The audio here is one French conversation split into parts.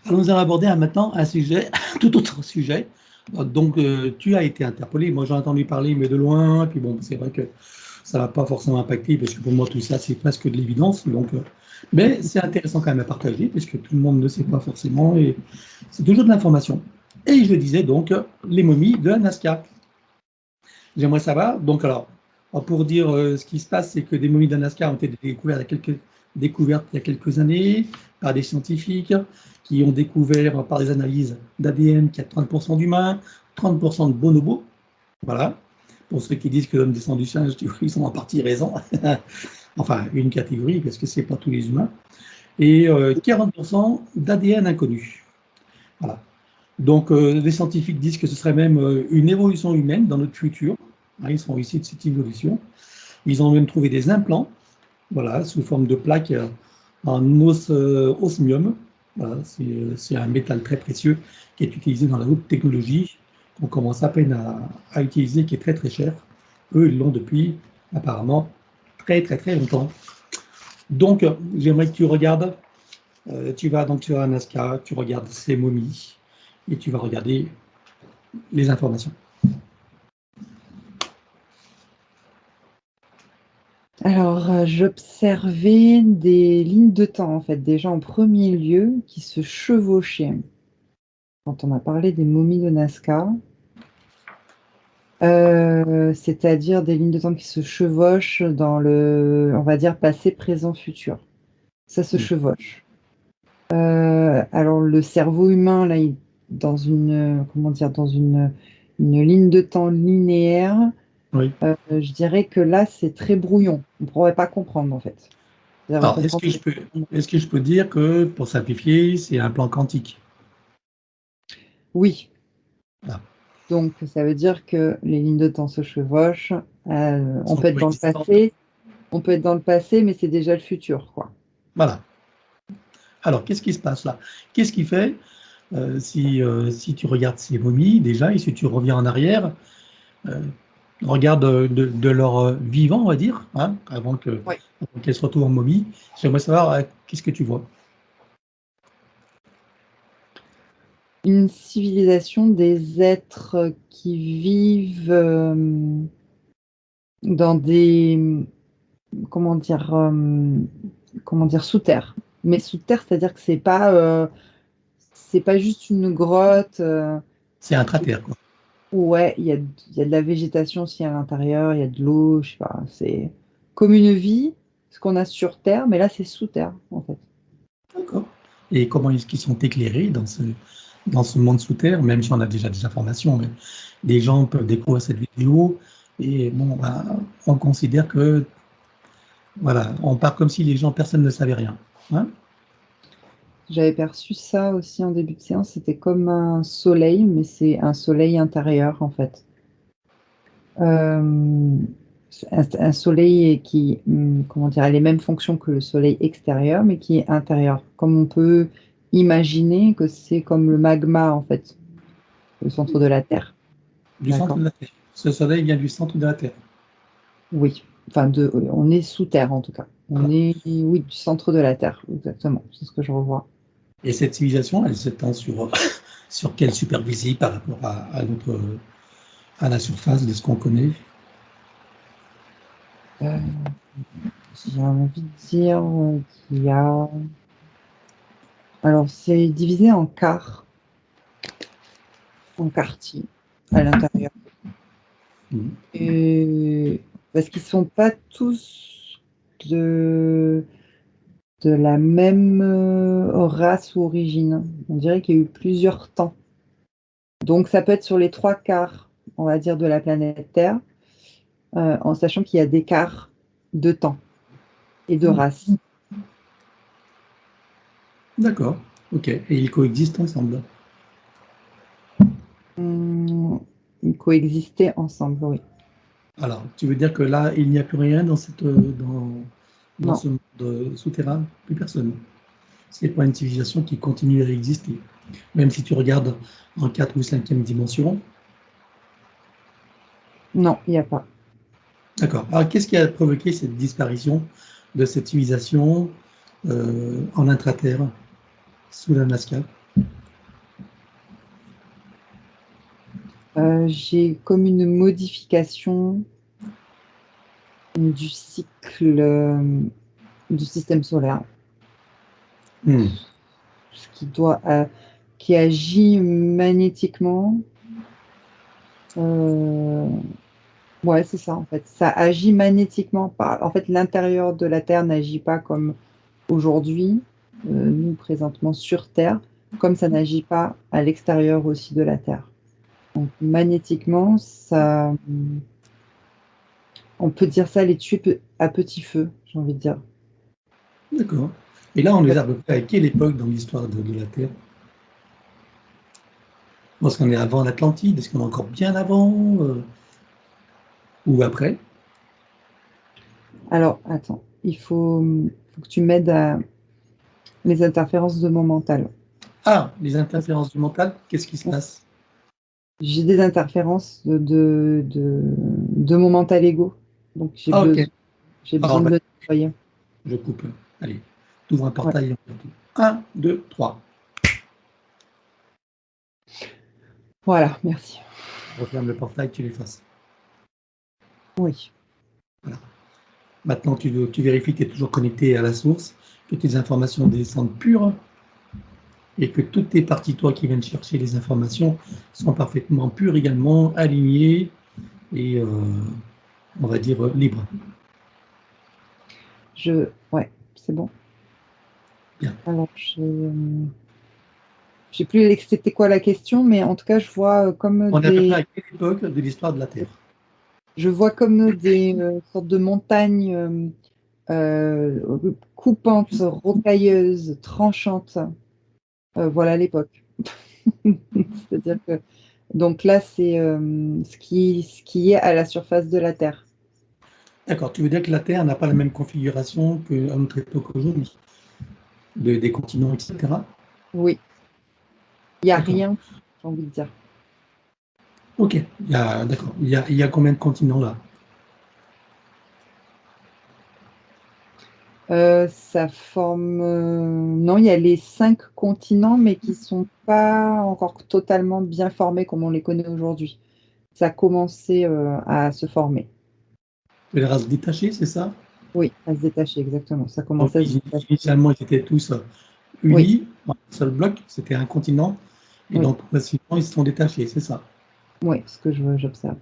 Alors, nous allons aborder maintenant un sujet, tout autre sujet. Donc, tu as été interpellé. Moi, j'ai entendu parler, mais de loin. Puis bon, c'est vrai que ça ne va pas forcément impacter, parce que pour moi, tout ça, c'est presque de l'évidence. Donc, mais c'est intéressant quand même à partager, puisque tout le monde ne sait pas forcément, et c'est toujours de l'information. Et je disais donc les momies de la Nazca. J'aimerais savoir. Donc, alors, pour dire ce qui se passe, c'est que des momies de la Nazca ont été découvertes il y a quelques années par des scientifiques qui ont découvert par des analyses d'ADN qu'il y a 30% d'humains, 30% de bonobos. Voilà. Pour ceux qui disent que l'homme descend du singe, ils sont en partie raison. Enfin, une catégorie, parce que ce n'est pas tous les humains. Et 40% d'ADN inconnu. Voilà. Donc, les scientifiques disent que ce serait même une évolution humaine dans notre futur. Ils sont issus de cette évolution. Ils ont même trouvé des implants, voilà, sous forme de plaques en osmium. Voilà, c'est un métal très précieux qui est utilisé dans la haute technologie, qu'on commence à peine à utiliser, qui est très très cher. Eux, ils l'ont depuis apparemment très très très longtemps. Donc, j'aimerais que tu regardes, tu vas donc sur un Nazca, tu regardes ces momies et tu vas regarder les informations. Alors, j'observais des lignes de temps, en fait, déjà en premier lieu, qui se chevauchaient. Quand on a parlé des momies de Nazca, c'est-à-dire des lignes de temps qui se chevauchent dans le, on va dire, passé, présent, futur. Ça se chevauche. Alors, le cerveau humain, là, dans une, comment dire, dans une ligne de temps linéaire, Oui. je dirais que là, c'est très brouillon. On ne pourrait pas comprendre, en fait. On Alors, comprend. est-ce que je peux dire que, pour simplifier, c'est un plan quantique? Oui. Voilà. Donc, ça veut dire que les lignes de temps se chevauchent. On Sont peut être dans le coexistantes. passé, mais c'est déjà le futur, quoi. Voilà. Alors, qu'est-ce qui se passe là? Qu'est-ce qui fait, si tu regardes ces momies, déjà, et si tu reviens en arrière, euh, regarde de leur vivant, on va dire, hein, avant Oui. qu'elles se retrouvent en momie, j'aimerais savoir qu'est-ce que tu vois. Une civilisation des êtres qui vivent dans des, comment dire, sous terre. Mais sous terre, c'est-à-dire que c'est pas juste une grotte. C'est intra-terre, quoi. Ouais, il y a de la végétation aussi à l'intérieur, il y a de l'eau, je sais pas. C'est comme une vie, ce qu'on a sur terre, mais là, c'est sous terre, en fait. D'accord. Et comment est-ce qu'ils sont éclairés dans ce monde sous terre, même si on a déjà des informations, mais des gens peuvent découvrir cette vidéo et bon, ben, on considère que, voilà, on part comme si les gens, personne ne savait rien. Hein. J'avais perçu ça aussi en début de séance, c'était comme un soleil, mais c'est un soleil intérieur, en fait. Un soleil qui, comment dire, a les mêmes fonctions que le soleil extérieur, mais qui est intérieur. Comme on peut imaginer que c'est comme le magma, en fait, le centre de la Terre. Du centre D'accord? de la Terre. Ce soleil vient du centre de la Terre. Oui. Enfin, on est sous Terre, en tout cas. On Voilà. est, oui, du centre de la Terre, exactement. C'est ce que je revois. Et cette civilisation, elle s'étend sur, sur quelle superficie par rapport à la surface de ce qu'on connaît? Euh, j'ai envie de dire qu'il y a... Alors, c'est divisé en quartiers à l'intérieur. Mhm. Et parce qu'ils sont pas tous de, de la même race ou origine. On dirait qu'il y a eu plusieurs temps. Donc, ça peut être sur les trois quarts, on va dire, de la planète Terre, en sachant qu'il y a des quarts de temps et de race. D'accord. OK. Et ils coexistent ensemble. Ils coexistaient ensemble, oui. Alors, tu veux dire que là, il n'y a plus rien dans Non, ce monde souterrain? Plus personne. C'est pas une civilisation qui continue à exister. Même si tu regardes en 4 ou 5e dimension. non, il n'y a pas. D'accord. Alors, qu'est-ce qui a provoqué cette disparition de cette civilisation en intraterre, sous la Nazca? J'ai comme une modification du cycle du système solaire, ce qui agit magnétiquement. Ouais, c'est ça en fait. Ça agit magnétiquement. En fait, l'intérieur de la Terre n'agit pas comme aujourd'hui, nous présentement sur Terre, comme ça n'agit pas à l'extérieur aussi de la Terre. Donc magnétiquement, ça, on peut dire ça les tuer à petit feu, j'ai envie de dire. D'accord. Et là, on est à peu près à quelle époque dans l'histoire de la Terre? Est-ce qu'on est avant l'Atlantide? Est-ce qu'on est encore bien avant ou après? Alors, attends, faut que tu m'aides à les interférences de mon mental. Ah, les interférences du mental, qu'est-ce qui se passe? J'ai des interférences de mon mental ego, donc Ah, ok. j'ai besoin Alors, de le nettoyer. je coupe. Allez, tu ouvres un Ouais. portail. 1, 2, 3. Voilà, merci. Referme le portail, tu l'effaces. Oui. Voilà. Maintenant, tu vérifies que tu es toujours connecté à la source, que tes informations descendent pures et que toutes tes parties, toi, qui viennent chercher les informations, sont parfaitement pures également, alignées et, on va dire, libres. Ouais, c'est bon. Bien. Alors, j'ai plus c'était quoi la question, mais en tout cas, je vois comme On est à peu près à quelle époque de l'histoire de la Terre? je vois comme des sortes de montagnes coupantes, rocailleuses, tranchantes. Voilà l'époque. C'est-à-dire que donc là, c'est ce qui est à la surface de la Terre. D'accord, tu veux dire que la Terre n'a pas la même configuration qu'à notre époque aujourd'hui, des continents, etc. Oui, il n'y a D'accord. rien, j'ai envie de dire. Ok, d'accord. Il y a combien de continents là? Ça forme. Non, il y a les 5 continents, mais qui ne sont pas encore totalement bien formés comme on les connaît aujourd'hui. Ça a commencé à se former. Les races détachées, c'est ça? Oui, à se détacher, exactement. Ça Donc, commençait à se détacher. initialement, ils étaient tous Oui, unis, dans un seul bloc, c'était un continent, et oui, donc progressivement, ils se sont détachés, c'est ça? oui, ce que j'observe.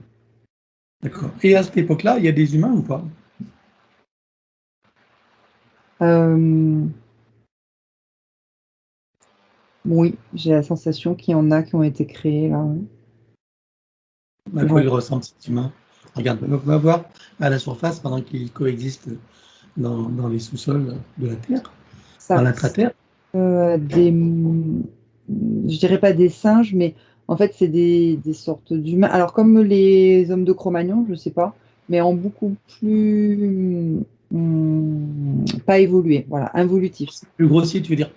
D'accord. Et à cette époque-là, il y a des humains ou pas? Euh, oui, j'ai la sensation qu'il y en a qui ont été créés là. Oui. À quoi Ouais. ils ressemblent, ces humains? Regarde, on va voir à la surface pendant qu'ils coexistent dans les sous-sols de la Terre, dans Ça l'intra-terre. je dirais pas des singes, mais en fait, c'est des sortes d'humains. Alors, comme les hommes de Cro-Magnon, je sais pas, mais en beaucoup plus pas évolué, voilà, involutif. Plus grossier, tu veux dire?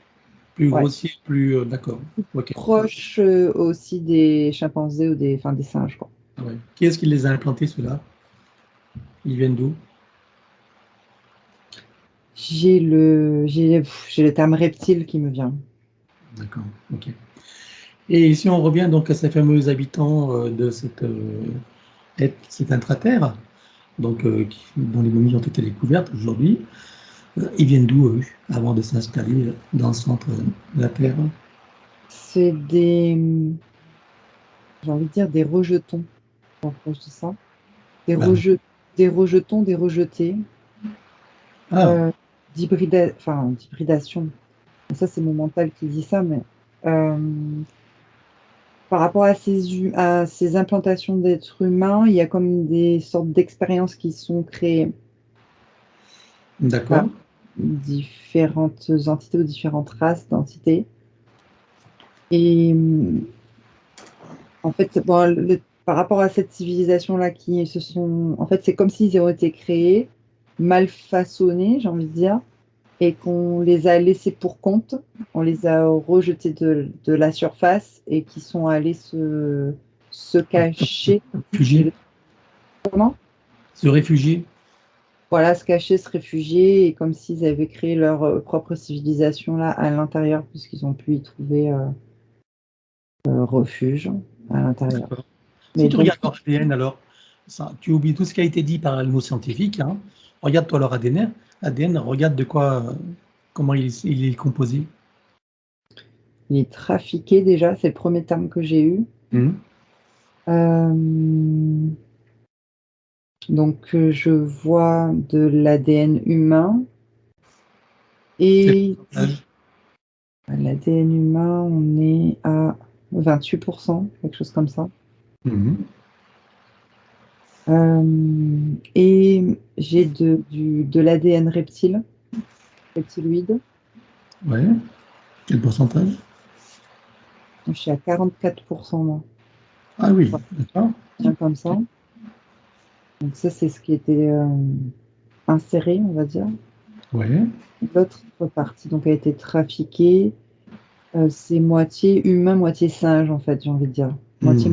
Plus Ouais. grossier, plus. D'accord. Ok. Proche aussi des chimpanzés ou enfin, des singes, quoi. Ah ouais. Qui est-ce qui les a implantés, ceux-là? Ils viennent d'où? J'ai le terme reptile qui me vient. D'accord. Ok. Et si on revient donc à ces fameux habitants de cette intra-terre, donc dont les momies ont été découvertes aujourd'hui, ils viennent d'où, eux, avant de s'installer dans le centre de la Terre? C'est j'ai envie de dire des rejetons, proche de ça. Des Ben, des rejetons, des rejetés, ah, euh, d'hybridation. Ça, c'est mon mental qui dit ça, mais euh, par rapport à ces implantations d'êtres humains, il y a comme des sortes d'expériences qui sont créées par d'accord. différentes entités ou différentes races d'entités. Et en fait, bon, par rapport à cette civilisation-là, en fait, c'est comme s'ils ont été créés, mal façonnés, j'ai envie de dire, et qu'on les a laissés pour compte, on les a rejetés de la surface et qui sont allés se cacher. Réfugiés. Comment? Se réfugier. Voilà, se cacher, se réfugier, et comme s'ils avaient créé leur propre civilisation là à l'intérieur, puisqu'ils ont pu y trouver refuge à l'intérieur. D'accord. Si Mais tu donc, regardes leur ADN, alors, tu oublies tout ce qui a été dit par nos scientifiques. Hein. Regarde-toi leur ADN, regarde de quoi, comment il est composé. il est trafiqué déjà, c'est le premier terme que j'ai eu. Donc, je vois de l'ADN humain et l'ADN humain, on est à 28%, quelque chose comme ça. Et j'ai de l'ADN reptiloïde. Ouais. Quel pourcentage? Je suis à 44%, moi. Ah oui, Ouais, d'accord. bien comme ça. Donc ça, c'est ce qui était inséré, on va dire. Ouais. L'autre partie donc a été trafiquée. C'est moitié humain, moitié singe, en fait, j'ai envie de dire. Moitié.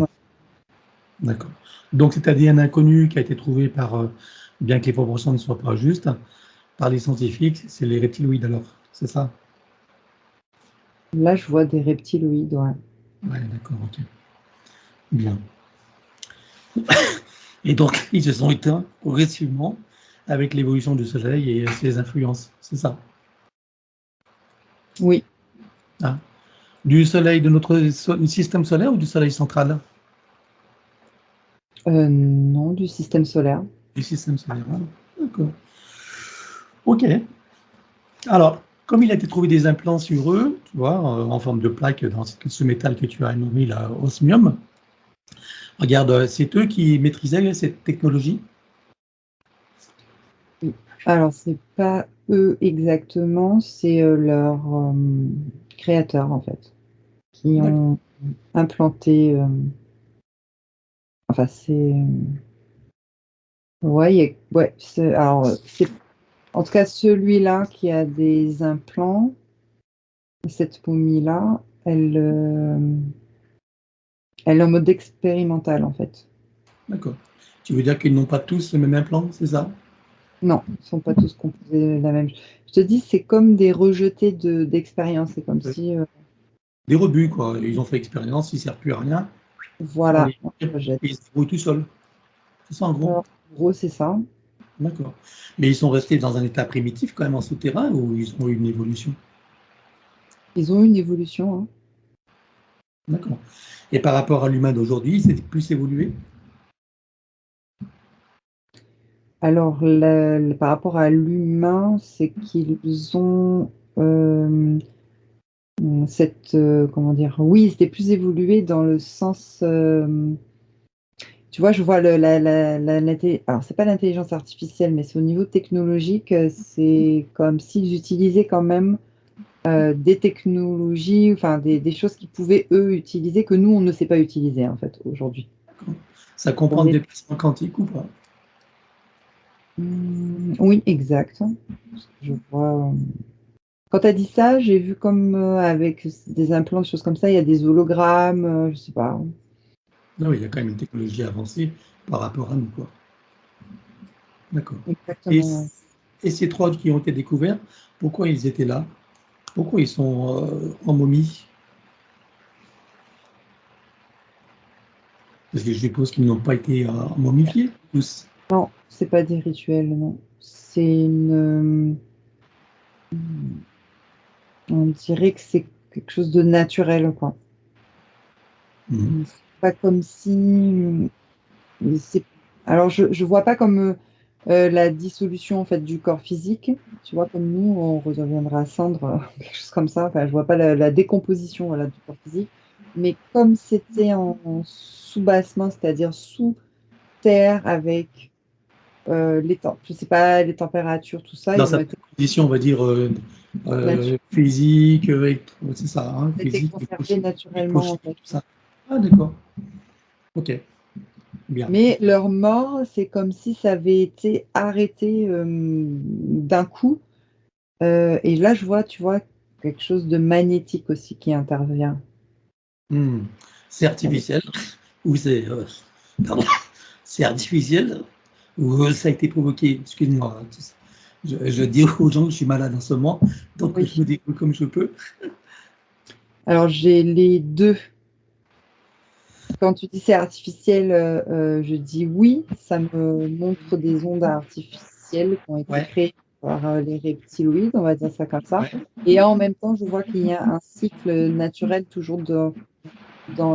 D'accord. Donc cet ADN inconnu qui a été trouvé par, bien que les proportions ne soient pas justes, par les scientifiques, c'est les reptiloïdes alors, c'est ça? Là, je vois des reptiloïdes, ouais. Ouais, d'accord, ok. Bien. Et donc, ils se sont éteints progressivement avec l'évolution du Soleil et ses influences, c'est ça? Oui. Ah. Du Soleil de notre système solaire ou du Soleil central? Non, du système solaire. Du système solaire, hein. D'accord. Ok. Alors, comme il a été trouvé des implants sur eux, tu vois, en forme de plaque dans ce métal que tu as nommé là, osmium, regarde, c'est eux qui maîtrisaient cette technologie? Oui. Alors, c'est pas eux exactement, c'est leurs créateurs, en fait, qui ont implanté. Enfin, c'est. Ouais, ouais, alors, c'est en tout cas celui-là qui a des implants, cette momie-là, elle est en mode expérimental, en fait. D'accord. Tu veux dire qu'ils n'ont pas tous le même implant, c'est ça? Non, ils ne sont pas tous composés de la même. Je te dis, c'est comme des rejetés d'expérience. C'est comme si, Des rebuts, quoi. Ils ont fait expérience, ils ne servent plus à rien. On voilà, les on tire rejette. et ils se débrouillent tout seuls. C'est ça, en gros? Alors, en gros, c'est ça. D'accord. Mais ils sont restés dans un état primitif, quand même, en souterrain, ou ils ont eu une évolution? Ils ont eu une évolution, hein. D'accord. Et par rapport à l'humain d'aujourd'hui, c'est plus évolué? Alors, par rapport à l'humain, c'est qu'ils ont comment dire, oui, c'était plus évolué dans le sens, tu vois, je vois alors c'est pas l'intelligence artificielle, mais c'est au niveau technologique, c'est comme s'ils utilisaient quand même des technologies, enfin des choses qu'ils pouvaient eux utiliser que nous on ne sait pas utiliser en fait aujourd'hui. Ça comprend On le est... déplacement quantique ou pas? Oui, exact. Je vois. Quand tu as dit ça, j'ai vu comme avec des implants, des choses comme ça, il y a des hologrammes, je sais pas. Non, il y a quand même une technologie avancée par rapport à nous, quoi. D'accord. Et, Exactement, ouais. et ces trois qui ont été découverts, pourquoi ils étaient là? Pourquoi ils sont en momie? Parce que je suppose qu'ils n'ont pas été momifiés, tous. Non, c'est pas des rituels, non. C'est on dirait que c'est quelque chose de naturel, quoi. C'est pas comme si, c'est, alors je vois pas comme la dissolution en fait du corps physique. Tu vois, comme nous, on redeviendra cendre, quelque chose comme ça. Enfin, je vois pas la décomposition, voilà, du corps physique. Mais comme c'était en sous-bassement, c'est-à-dire sous terre avec je sais pas, les températures, tout ça, Dans ils ont sa été, position, on va dire, natu- physique, c'est ça, hein, été physique, conservés naturellement, en époché, fait. tout ça. Ah, d'accord. Ok, bien. Mais leur mort, c'est comme si ça avait été arrêté d'un coup. Et là, je vois, tu vois, quelque chose de magnétique aussi qui intervient. Hmm. C'est artificiel ou pardon, c'est artificiel ou ça a été provoqué? Excuse-moi. Je dis aux gens que je suis malade en ce moment, donc je Oui. me débrouille comme je peux. Alors, j'ai les deux. Quand tu dis c'est artificiel, je dis oui, ça me montre des ondes artificielles qui ont été Ouais, créées par les reptiloïdes, on va dire ça comme ça. ouais. Et en même temps, je vois qu'il y a un cycle naturel toujours dans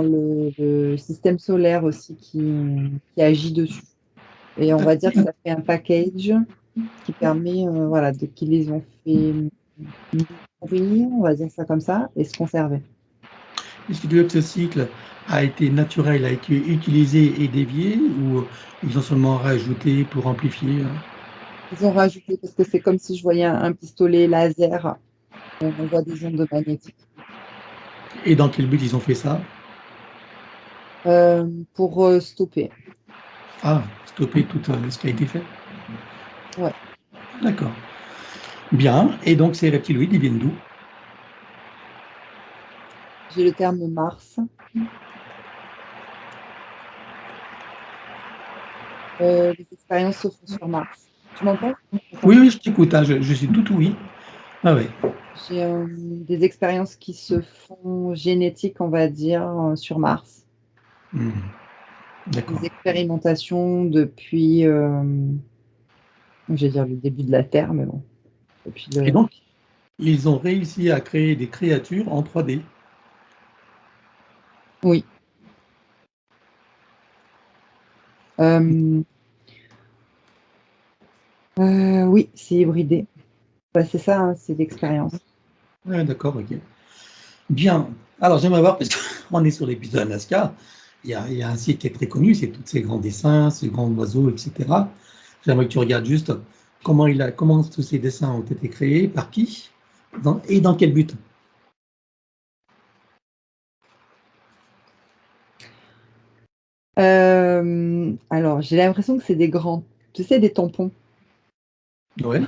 le système solaire aussi qui agit dessus. Et on va dire que ça fait un package qui permet, voilà, qu'ils les ont fait nourrir, on va dire ça comme ça, et se conserver. Est-ce que ce cycle a été naturel, a été utilisé et dévié, ou ils ont seulement rajouté pour amplifier? Ils ont rajouté, parce que c'est comme si je voyais un pistolet laser, on envoie des ondes magnétiques. Et dans quel but ils ont fait ça? Pour stopper. Ah, stopper tout ce qui a été fait? Ouais. D'accord. Bien. Et donc ces reptiloïdes, ils viennent d'où? J'ai le terme Mars. Les expériences se font sur Mars. Tu m'entends? Oui, oui, je t'écoute, hein, je suis tout oui. Ah ouais. J'ai des expériences qui se font génétiques, on va dire, sur Mars. D'accord. Des expérimentations depuis, je vais dire le début de la Terre, mais bon, depuis Et le... donc, ils ont réussi à créer des créatures en 3D. Oui. Oui, c'est hybridé. Bah, c'est ça, hein, c'est l'expérience. Ouais, d'accord, ok. Bien. Alors, j'aimerais voir, parce qu'on est sur l'épisode Nazca, il y a un site qui est très connu, c'est tous ces grands dessins, ces grands oiseaux, etc. J'aimerais que tu regardes juste comment tous ces dessins ont été créés, par qui, et dans quel but. Alors, j'ai l'impression que c'est des grands, tu sais, des tampons Ouais,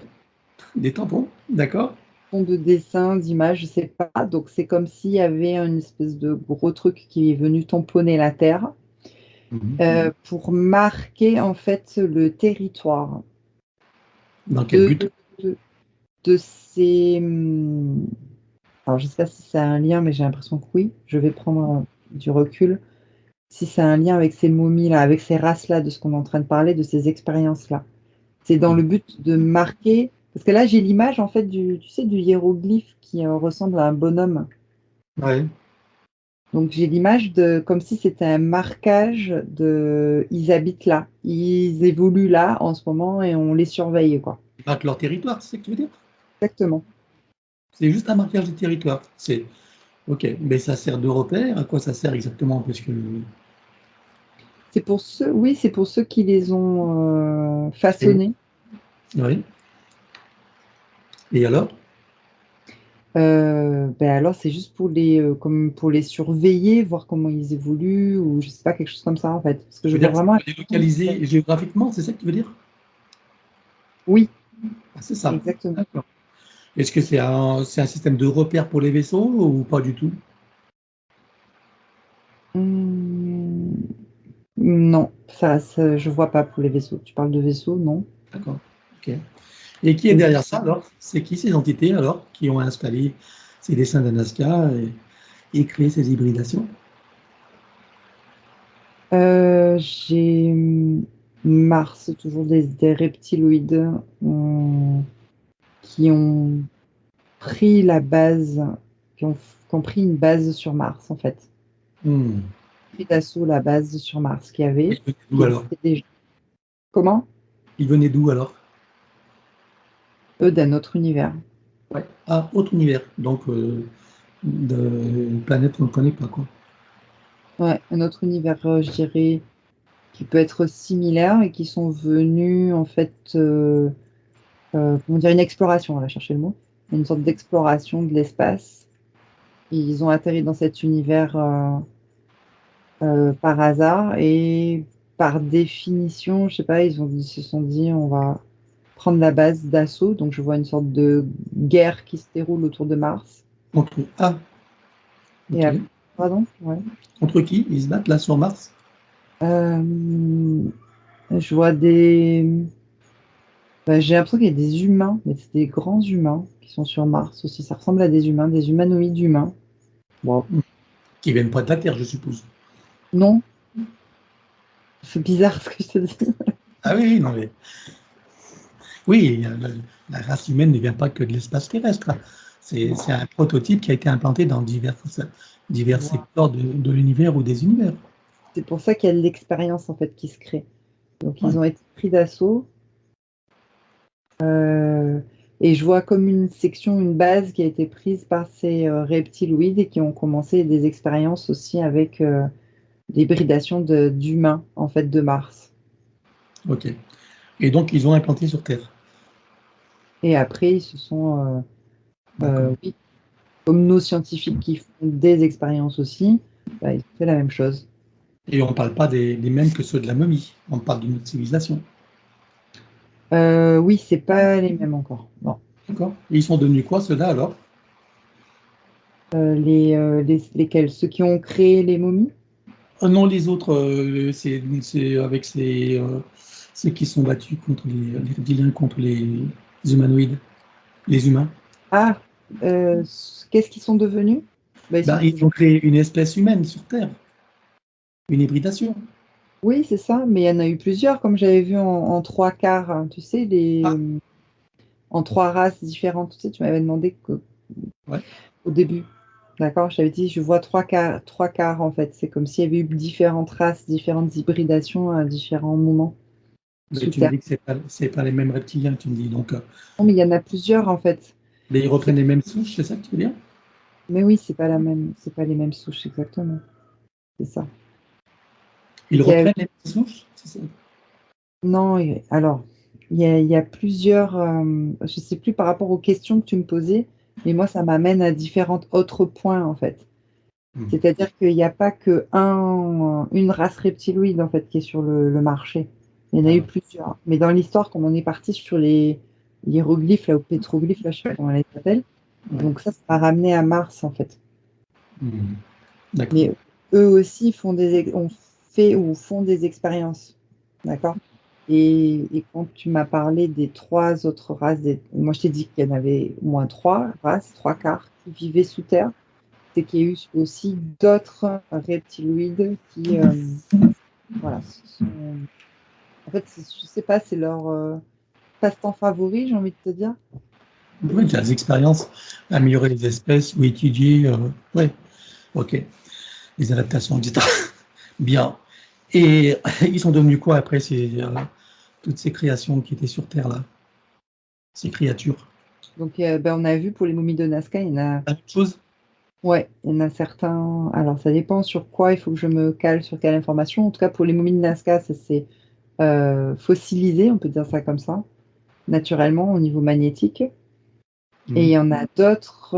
des tampons, d'accord. de dessins, d'images, je sais pas. Donc, c'est comme s'il y avait une espèce de gros truc qui est venu tamponner la Terre pour marquer, en fait, le territoire Dans quel de, but? de ces... Alors, je sais pas si ça a un lien, mais j'ai l'impression que oui. Je vais prendre du recul. Si ça a un lien avec ces momies-là, avec ces races-là, de ce qu'on est en train de parler, de ces expériences-là. C'est dans le but de marquer, parce que là j'ai l'image en fait tu sais, du hiéroglyphe qui ressemble à un bonhomme. Ouais. Donc j'ai l'image de comme si c'était un marquage de ils habitent là, ils évoluent là en ce moment et on les surveille quoi. Ils marquent leur territoire, c'est ce que tu veux dire? Exactement. C'est juste un marquage de territoire. C'est ok, mais ça sert de repère. À quoi ça sert exactement? Parce que C'est pour ceux, oui, c'est pour ceux qui les ont façonnés. oui. Et alors? Ben alors c'est juste pour les comme pour les surveiller, voir comment ils évoluent ou je sais pas quelque chose comme ça en fait. Parce que Tu je veux vois dire que vraiment. c'est localisé géographiquement, c'est ça que tu veux dire? Oui, Ah, c'est ça. exactement. D'accord. Est-ce que c'est un système de repère pour les vaisseaux ou pas du tout? Mmh, non, ça, je vois pas pour les vaisseaux. Tu parles de vaisseaux, non? D'accord. Ok. Et qui est derrière ça alors? C'est qui ces entités alors qui ont installé ces dessins de Nazca et créé ces hybridations? J'ai Mars, toujours des reptiloïdes qui ont pris la base, qui ont pris une base sur Mars, en fait. Hmm. Pris d'assaut la base sur Mars qu'il y avait, Ils venaient d'où qui alors? existait déjà. Comment? Ils venaient d'où alors? Eux, d'un autre univers. Ouais. Ah, autre univers. Donc, de une planète qu'on ne connaît pas, quoi. Ouais, un autre univers, je dirais, qui peut être similaire et qui sont venus, en fait, comment dire, une exploration, on va chercher le mot, une sorte d'exploration de l'espace. Ils ont atterri dans cet univers par hasard et par définition, je sais pas, ils se sont dit on va prendre la base d'assaut. Donc je vois une sorte de guerre qui se déroule autour de Mars. Ah, Et ok. pardon, ouais. Contre qui? Ils se battent là sur Mars? Euh, je vois des. Bah, j'ai l'impression qu'il y a des humains, mais c'est des grands humains qui sont sur Mars aussi. Ça ressemble à des humains, des humanoïdes humains. Bon, Qui viennent pas de la Terre, je suppose. Non, c'est bizarre ce que je te dis. Ah oui, non mais oui, la race humaine ne vient pas que de l'espace terrestre. C'est un prototype qui a été implanté dans divers Voilà. secteurs de l'univers ou des univers. C'est pour ça qu'il y a l'expérience en fait qui se crée. Donc Ouais. ils ont été pris d'assaut. Et je vois comme une section, une base qui a été prise par ces reptiloïdes et qui ont commencé des expériences aussi avec l'hybridation d'humains en fait de Mars. Ok. Et donc ils ont implanté sur Terre. Et après ils se sont, D'accord. oui, comme nos scientifiques qui font des expériences aussi, bah, ils ont fait la même chose. Et on ne parle pas des mêmes que ceux de la momie. On parle d'une autre civilisation. Oui, c'est pas les mêmes encore. Non. D'accord. Et ils sont devenus quoi, ceux-là, alors? Lesquels? Ceux qui ont créé les momies? Non, les autres, c'est avec ceux qui sont battus contre les reptiliens, contre les humanoïdes, les humains. Ah, qu'est-ce qu'ils sont devenus? Bah, ils sont Ben, ils toujours. ont créé une espèce humaine sur Terre, une hybridation. Oui, c'est ça, mais il y en a eu plusieurs, comme j'avais vu en trois quarts, hein, tu sais, Ah, en trois races différentes. Tu sais, tu m'avais demandé ouais. au début. D'accord? Je t'avais dit, je vois trois quarts en fait. C'est comme s'il y avait eu différentes races, différentes hybridations à différents moments Mais sous tu me terre. dis que c'est pas les mêmes reptiliens, tu me dis. Donc, Non, mais il y en a plusieurs en fait. mais ils C'est- reprennent les mêmes souches, c'est ça que tu veux dire? Mais oui, c'est pas les mêmes souches exactement. C'est ça. C'est Ils qu'il y a reprennent les mêmes souches? C'est ça. Non, alors, il y a plusieurs, je ne sais plus par rapport aux questions que tu me posais, mais moi, ça m'amène à différents autres points, en fait. Hmm. C'est-à-dire qu'il n'y a pas que une race reptiloïde, en fait, qui est sur le marché. Il y en a Ah eu ouais. plusieurs. Mais dans l'histoire, comme on est parti sur les hiéroglyphes, là, ou pétroglyphes, là, je ne sais pas comment elle s'appelle, Ouais. donc ça m'a ramené à Mars, en fait. Hmm. D'accord. Mais eux aussi ont fait ou font des expériences. D'accord? Et quand tu m'as parlé des trois autres races, moi je t'ai dit qu'il y en avait au moins trois races, trois quarts, qui vivaient sous terre, c'est qu'il y a eu aussi d'autres reptiloïdes qui, voilà, en fait, je sais pas, c'est leur passe-temps favori, j'ai envie de te dire. Oui, des expériences, améliorer les espèces ou étudier. Ouais, ok. Les adaptations, etc. Bien. Et ils sont devenus quoi après toutes ces créations qui étaient sur Terre, là? Ces créatures? Donc, ben, on a vu pour les momies de Nazca, il y en a, La même chose? ouais, il y en a certains. Alors, ça dépend sur quoi, il faut que je me cale sur quelle information. En tout cas, pour les momies de Nazca, ça s'est fossilisé, on peut dire ça comme ça, naturellement au niveau magnétique. Et il y Mhm. en a d'autres,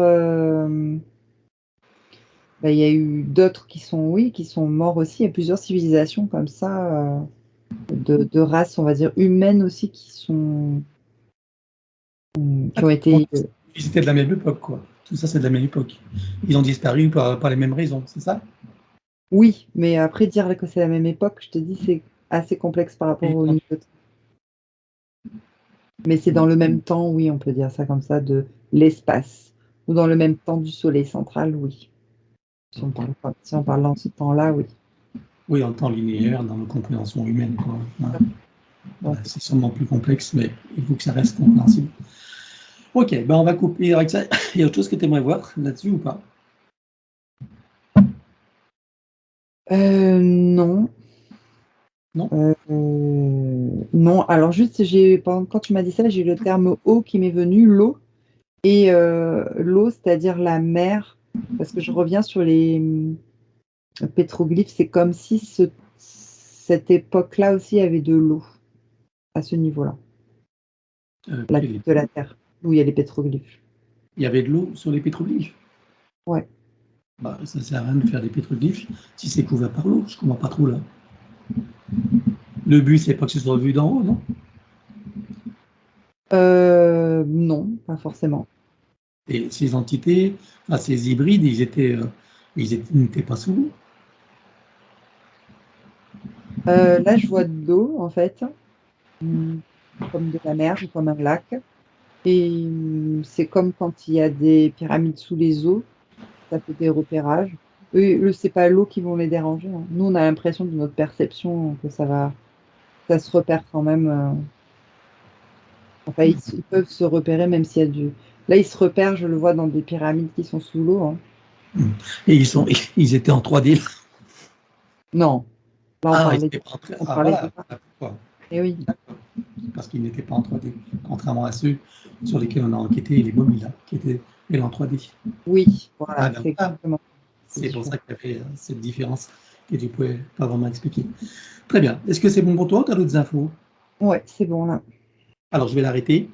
ben, il y a eu d'autres qui sont, oui, qui sont morts aussi. Il y a plusieurs civilisations comme ça, de races, on va dire, humaines aussi, qui ont Bon, été. ils étaient de la même époque, quoi. Tout ça, c'est de la même époque. Ils ont disparu par les mêmes raisons, c'est ça? Oui, mais après, dire que c'est la même époque, je te dis, c'est assez complexe par rapport Et au niveau. Mais c'est dans le même temps, oui, on peut dire ça comme ça, de l'espace. Ou dans le même temps du Soleil central, oui. Si on parle dans ce temps-là, oui. oui, en temps linéaire, dans la compréhension humaine, quoi. Ouais. Donc, Voilà, c'est sûrement plus complexe, mais il faut que ça reste compréhensible. Ok, ben on va couper avec ça. Il y a autre chose que tu aimerais voir là-dessus ou pas? non. Non? Non, alors juste, quand tu m'as dit ça, j'ai eu le terme eau qui m'est venu, l'eau. Et l'eau, c'est-à-dire la mer, parce que je reviens sur les pétroglyphes, c'est comme si cette époque-là aussi avait de l'eau, à ce niveau-là, de la Terre, où il y a les pétroglyphes. Il y avait de l'eau sur les pétroglyphes. Ouais. Bah, ça ne sert à rien de faire des pétroglyphes si c'est couvert par l'eau. Je comprends pas trop là. Le but, c'est pas que ce soit vu d'en haut, non? Non, pas forcément. Et ces entités, enfin, ces hybrides, ils n'étaient pas sous l'eau. Là, je vois de l'eau, en fait, hum, comme de la mer ou comme un lac. Et c'est comme quand il y a des pyramides sous les eaux, ça fait des repérages. C'est pas l'eau qui vont les déranger, hein. Nous, on a l'impression de notre perception que ça se repère quand même. Enfin, ils peuvent se repérer même s'il y a du. Là, ils se repèrent, je le vois dans des pyramides qui sont sous l'eau, hein. Et ils étaient en 3D. Non, là, Ah, ils n'étaient pas en 3D. on Ah, parlait voilà. de ça. Pourquoi? Et oui, Parce qu'ils n'étaient pas en 3D, contrairement à ceux sur lesquels on a enquêté, les momies là, qui étaient elles, en 3D. oui, Ah, voilà, ben c'est voilà. exactement. C'est pour sûr. ça qu'il y avait cette différence que tu ne pouvais pas vraiment expliquer. Très bien. Est-ce que c'est bon pour toi ou tu as d'autres infos? Ouais, c'est bon là. Alors, je vais l'arrêter.